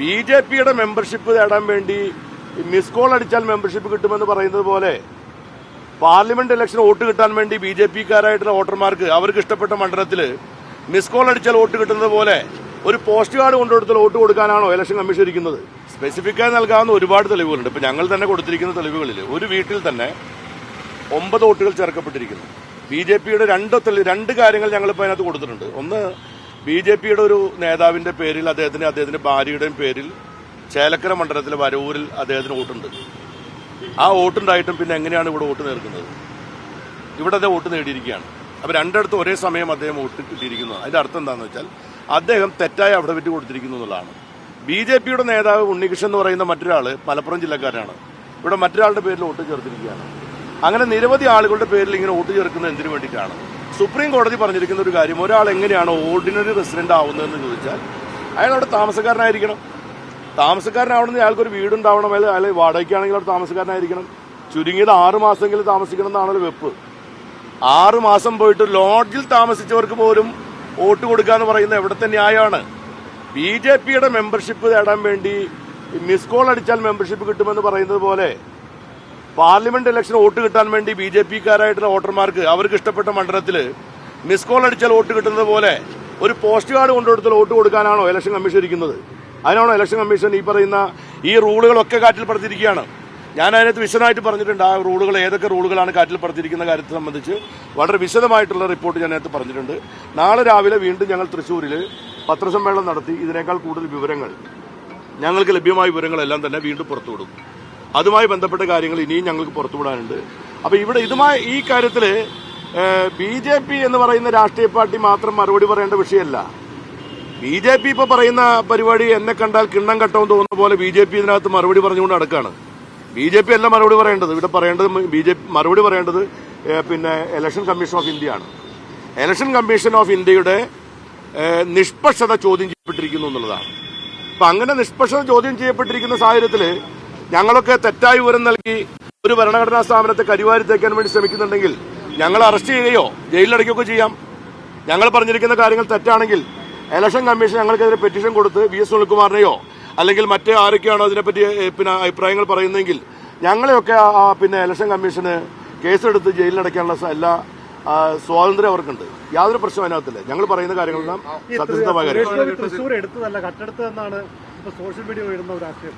ബി.ജെ.പിയുടെ membership നേടാൻ വേണ്ടി miss call അടിച്ചാൽ മെമ്പർഷിപ്പ് കിട്ടുമെന്ന് പറയുന്നത് പോലെ പാർലമെന്റ് ഇലക്ഷൻ വോട്ട് കിട്ടാൻ വേണ്ടി ബി.ജെ.പിക്കാരായിട്ടുള്ള വോട്ടർമാർക്ക് അവർക്ക് ഇഷ്ടപ്പെട്ട മണ്ഡലത്തിൽ മിസ് കോൾ അടിച്ചാൽ വോട്ട് കിട്ടുന്നത് പോലെ ഒരു പോസ്റ്റ് കാർഡ് കൊണ്ടുകൊടുത്താൽ വോട്ട് കൊടുക്കാനാണോ ഇലക്ഷൻ കമ്മീഷൻ ഇരിക്കുന്നത്? സ്പെസിഫിക്കായി നൽകാവുന്ന ഒരുപാട് തെളിവുകളുണ്ട്. ഇപ്പൊ ഞങ്ങൾ തന്നെ കൊടുത്തിരിക്കുന്ന തെളിവുകളിൽ ഒരു വീട്ടിൽ തന്നെ 9 വോട്ടുകൾ ചേർക്കപ്പെട്ടിരിക്കുന്നു. ബി.ജെ.പിയുടെ രണ്ട് കാര്യങ്ങൾ ഞങ്ങളിപ്പോൾ അതിനകത്ത് കൊടുത്തിട്ടുണ്ട്. ഒന്ന്, ബി.ജെ.പിയുടെ ഒരു നേതാവിന്റെ പേരിൽ അദ്ദേഹത്തിന്റെ ഭാര്യയുടെയും പേരിൽ ചേലക്കര മണ്ഡലത്തിലെ വരവൂരിൽ അദ്ദേഹത്തിന് വോട്ടുണ്ട്. ആ വോട്ടുണ്ടായിട്ടും പിന്നെ എങ്ങനെയാണ് ഇവിടെ വോട്ട് നേർക്കുന്നത്? ഇവിടെ അദ്ദേഹം വോട്ട് നേടിയിരിക്കുകയാണ്. അപ്പോൾ രണ്ടിടത്ത് ഒരേ സമയം അദ്ദേഹം വോട്ട് കിട്ടിയിരിക്കുന്നതാണ്. അതിന്റെ അർത്ഥം എന്താണെന്ന് വെച്ചാൽ അദ്ദേഹം തെറ്റായ അഫിഡവിറ്റ് കൊടുത്തിരിക്കുന്നു എന്നുള്ളതാണ്. ബി.ജെ.പിയുടെ നേതാവ് ഉണ്ണികൃഷ്ണൻ എന്ന് പറയുന്ന മറ്റൊരാൾ മലപ്പുറം ജില്ലക്കാരനാണ്. ഇവിടെ മറ്റൊരാളുടെ പേരിൽ വോട്ട് ചേർത്തിരിക്കുകയാണ്. അങ്ങനെ നിരവധി ആളുകളുടെ പേരിൽ ഇങ്ങനെ വോട്ട് ചേർക്കുന്നത് എന്തിനു വേണ്ടിയിട്ടാണ്? സുപ്രീം കോടതി പറഞ്ഞിരിക്കുന്ന ഒരു കാര്യം, ഒരാൾ എങ്ങനെയാണോ ഓർഡിനറി റെസിഡന്റ് ആവുന്നതെന്ന് ചോദിച്ചാൽ അയാൾ അവിടെ താമസക്കാരനായിരിക്കണം. താമസക്കാരനാവണമെന്ന് അയാൾക്കൊരു വീടുണ്ടാവണം, അയാൾ വാടകയ്ക്കാണെങ്കിൽ അവിടെ താമസക്കാരനായിരിക്കണം. ചുരുങ്ങിയത് 6 മാസമെങ്കിലും താമസിക്കണം എന്നാണല്ലോ വെപ്പ്. 6 മാസം പോയിട്ട് ലോഡ്ജിൽ താമസിച്ചവർക്ക് പോലും വോട്ട് കൊടുക്കുക എന്ന് പറയുന്നത് എവിടുത്തെ ന്യായമാണ്? ബി.ജെ.പിയുടെ മെമ്പർഷിപ്പ് നേടാൻ വേണ്ടി മിസ് കോൾ അടിച്ചാൽ മെമ്പർഷിപ്പ് കിട്ടുമെന്ന് പറയുന്നത് പോലെ പാർലമെന്റ് ഇലക്ഷൻ വോട്ട് കിട്ടാൻ വേണ്ടി ബി.ജെ.പിക്കാരായിട്ടുള്ള വോട്ടർമാർക്ക് അവർക്ക് ഇഷ്ടപ്പെട്ട മണ്ഡലത്തിൽ മിസ് കോൾ അടിച്ചാൽ വോട്ട് കിട്ടുന്നത് പോലെ ഒരു പോസ്റ്റ് കാർഡ് കൊണ്ടുകൊടുത്താൽ വോട്ട് കൊടുക്കാനാണോ ഇലക്ഷൻ കമ്മീഷൻ ഇരിക്കുന്നത്? അതിനാണോ ഇലക്ഷൻ കമ്മീഷൻ ഈ പറയുന്ന ഈ റൂളുകളൊക്കെ കാറ്റിൽ പറത്തിയിരിക്കുകയാണ്? ഞാൻ അതിനകത്ത് വിശദമായിട്ട് പറഞ്ഞിട്ടുണ്ട്. ആ റൂളുകൾ ഏതൊക്കെ റൂളുകളാണ് കാറ്റിൽ പറത്തിയിരിക്കുന്ന കാര്യത്തെ സംബന്ധിച്ച് വളരെ വിശദമായിട്ടുള്ള റിപ്പോർട്ട് ഞാൻ അതിനകത്ത് പറഞ്ഞിട്ടുണ്ട്. നാളെ രാവിലെ വീണ്ടും ഞങ്ങൾ തൃശ്ശൂരിൽ പത്രസമ്മേളനം നടത്തി ഇതിനേക്കാൾ കൂടുതൽ വിവരങ്ങൾ, ഞങ്ങൾക്ക് ലഭ്യമായ വിവരങ്ങളെല്ലാം തന്നെ വീണ്ടും പുറത്തുവിടും. അതുമായി ബന്ധപ്പെട്ട കാര്യങ്ങൾ ഇനിയും ഞങ്ങൾക്ക് പുറത്തുവിടാനുണ്ട്. അപ്പോൾ ഇവിടെ ഈ കാര്യത്തിൽ ബി.ജെ.പി എന്ന് പറയുന്ന രാഷ്ട്രീയ പാർട്ടി മാത്രം മറുപടി പറയേണ്ട വിഷയമല്ല. ബി.ജെ.പി ഇപ്പോൾ പറയുന്ന പരിപാടി എന്നെ കണ്ടാൽ കിണ്ണം കട്ടമെന്ന് തോന്നുന്ന പോലെ ബി.ജെ.പി ഇതിനകത്ത് മറുപടി പറഞ്ഞുകൊണ്ട് നടക്കുകയാണ്. ബി.ജെ.പി അല്ല മറുപടി പറയേണ്ടത്. ഇവിടെ പറയേണ്ടത് മറുപടി പറയേണ്ടത് പിന്നെ ഇലക്ഷൻ കമ്മീഷൻ ഓഫ് ഇന്ത്യ ആണ്. ഇലക്ഷൻ കമ്മീഷൻ ഓഫ് ഇന്ത്യയുടെ നിഷ്പക്ഷത ചോദ്യം ചെയ്യപ്പെട്ടിരിക്കുന്നു എന്നുള്ളതാണ്. അപ്പൊ അങ്ങനെ നിഷ്പക്ഷത ചോദ്യം ചെയ്യപ്പെട്ടിരിക്കുന്ന സാഹചര്യത്തിൽ ഞങ്ങളൊക്കെ തെറ്റായ വിവരം നൽകി ഒരു ഭരണഘടനാ സ്ഥാപനത്തെ കരിവാരി തേക്കാൻ വേണ്ടി ശ്രമിക്കുന്നുണ്ടെങ്കിൽ ഞങ്ങൾ അറസ്റ്റ് ചെയ്യുകയോ ജയിലിലടയ്ക്കുകയോ ചെയ്യാം. ഞങ്ങൾ പറഞ്ഞിരിക്കുന്ന കാര്യങ്ങൾ തെറ്റാണെങ്കിൽ ഇലക്ഷൻ കമ്മീഷൻ ഞങ്ങൾക്കെതിരെ പെറ്റീഷൻ കൊടുത്ത് വി.എസ്. സുനിൽകുമാറിനെയോ അല്ലെങ്കിൽ മറ്റേ ആരൊക്കെയാണോ അതിനെപ്പറ്റി പിന്നെ അഭിപ്രായങ്ങൾ പറയുന്നതെങ്കിൽ ഞങ്ങളെയൊക്കെ പിന്നെ ഇലക്ഷൻ കമ്മീഷന് കേസെടുത്ത് ജയിലിലടയ്ക്കാനുള്ള എല്ലാ സ്വാതന്ത്ര്യം അവർക്കുണ്ട്. യാതൊരു പ്രശ്നം അതിനകത്തില്ല. ഞങ്ങൾ പറയുന്ന കാര്യങ്ങളെല്ലാം സത്യസന്ധമായ കാര്യം. തൃശ്ശൂർ എടുത്തതല്ല കട്ടെടുത്തതെന്നാണ് സോഷ്യൽ മീഡിയ വരുന്ന ഒരു ആശയം.